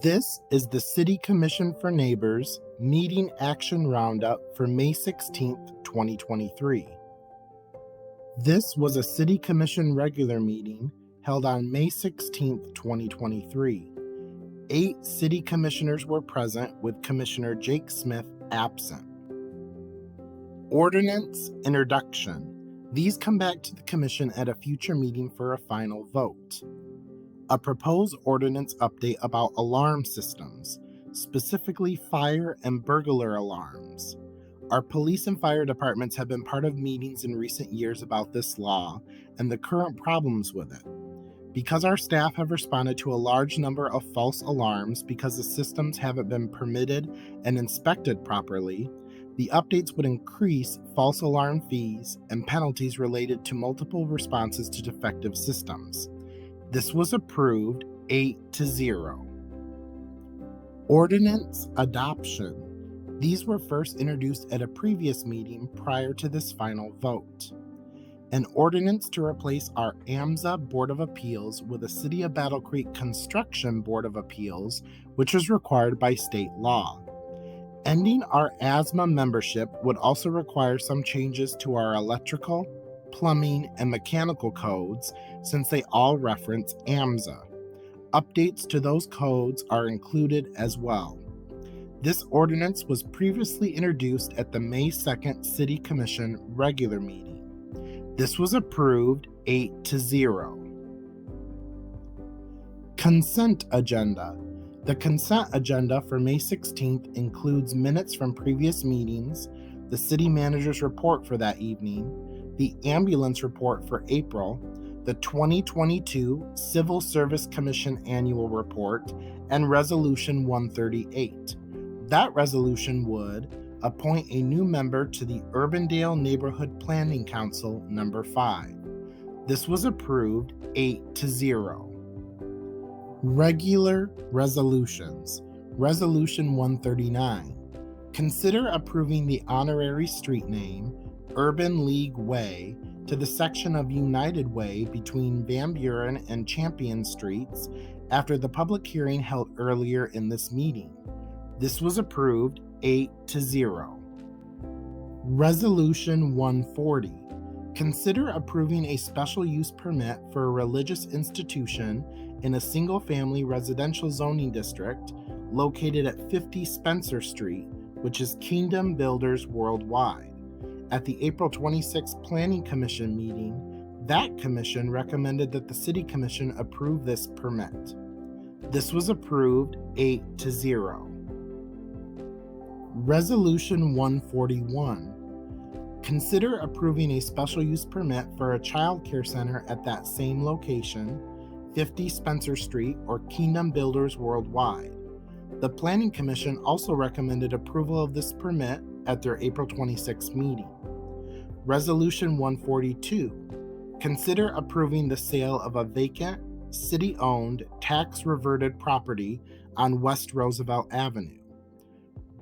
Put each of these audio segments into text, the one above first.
This is the City Commission for Neighbors Meeting Action Roundup for May 16th, 2023. This was a City Commission regular meeting held on May 16th, 2023. 8 City Commissioners were present, with Commissioner Jake Smith absent. Ordinance Introduction. These come back to the Commission at a future meeting for a final vote. A proposed ordinance update about alarm systems, specifically fire and burglar alarms. Our police and fire departments have been part of meetings in recent years about this law and the current problems with it. Because our staff have responded to a large number of false alarms because the systems haven't been permitted and inspected properly, the updates would increase false alarm fees and penalties related to multiple responses to defective systems. This was approved 8-0. Ordinance Adoption. These were first introduced at a previous meeting prior to this final vote. An ordinance to replace our AMSA Board of Appeals with a City of Battle Creek Construction Board of Appeals, which was required by state law. Ending our ASMA membership would also require some changes to our electrical, plumbing, and mechanical codes, since they all reference AMSA. Updates to those codes are included as well. This ordinance was previously introduced at the May 2nd City Commission regular meeting. This was approved 8-0. Consent Agenda. The consent agenda for May 16th includes minutes from previous meetings, the city manager's report for that evening, the ambulance report for April, the 2022 Civil Service Commission Annual Report, and Resolution 138. That resolution would appoint a new member to the Urbandale Neighborhood Planning Council number 5. This was approved 8-0. Regular Resolutions. Resolution 139. Consider approving the honorary street name, Urban League Way, to the section of United Way between Van Buren and Champion Streets after the public hearing held earlier in this meeting. This was approved 8-0. Resolution 140. Consider approving a special use permit for a religious institution in a single-family residential zoning district located at 50 Spencer Street, which is Kingdom Builders Worldwide. At the April 26th Planning Commission meeting, that commission recommended that the City Commission approve this permit. This was approved 8-0. Resolution 141. Consider approving a special use permit for a child care center at that same location, 50 Spencer Street, or Kingdom Builders Worldwide. The Planning Commission also recommended approval of this permit at their April 26th meeting. Resolution 142. Consider approving the sale of a vacant, city-owned, tax-reverted property on West Roosevelt Avenue.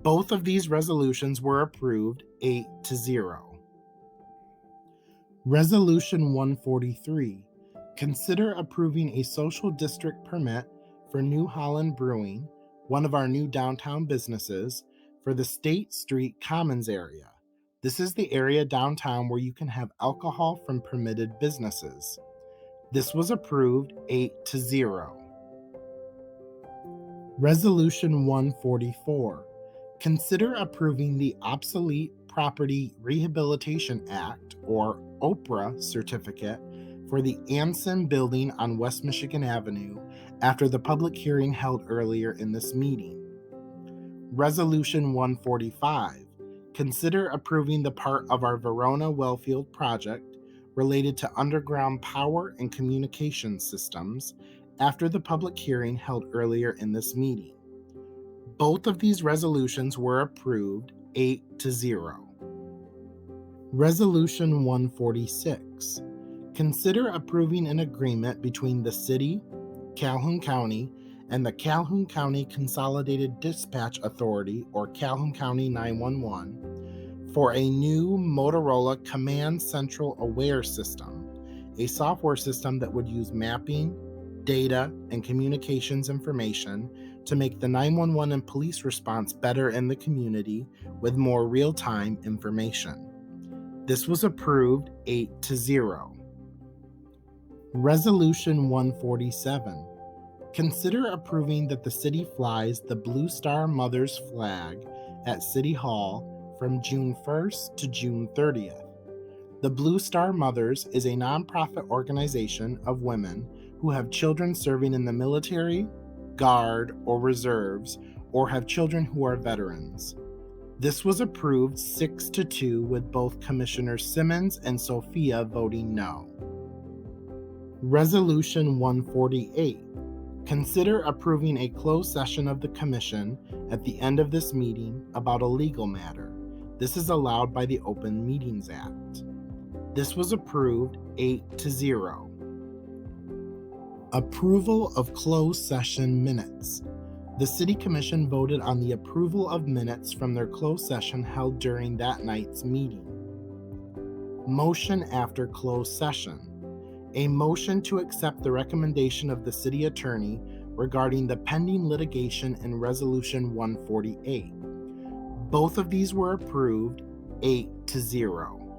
Both of these resolutions were approved 8-0. Resolution 143. Consider approving a social district permit for New Holland Brewing, one of our new downtown businesses, for the State Street Commons area. This is the area downtown where you can have alcohol from permitted businesses. This was approved 8-0. Resolution 144. Consider approving the Obsolete Property Rehabilitation Act, or OPRA certificate, for the Anson Building on West Michigan Avenue after the public hearing held earlier in this meeting. Resolution 145. Consider approving the part of our Verona Wellfield project related to underground power and communication systems after the public hearing held earlier in this meeting. Both of these resolutions were approved 8-0. Resolution 146. Consider approving an agreement between the City, Calhoun County, and the Calhoun County Consolidated Dispatch Authority, or Calhoun County 911, for a new Motorola Command Central Aware system, a software system that would use mapping, data, and communications information to make the 911 and police response better in the community with more real-time information. This was approved 8-0. Resolution 147. Consider approving that the city flies the Blue Star Mothers flag at City Hall from June 1st to June 30th. The Blue Star Mothers is a nonprofit organization of women who have children serving in the military, Guard, or reserves, or have children who are veterans. This was approved 6-2 with both Commissioners Simmons and Sophia voting no. Resolution 148. Consider approving a closed session of the Commission at the end of this meeting about a legal matter. This is allowed by the Open Meetings Act. This was approved 8-0. Approval of closed session minutes. The City Commission voted on the approval of minutes from their closed session held during that night's meeting. Motion after closed session. A motion to accept the recommendation of the City Attorney regarding the pending litigation in Resolution 148. Both of these were approved 8-0.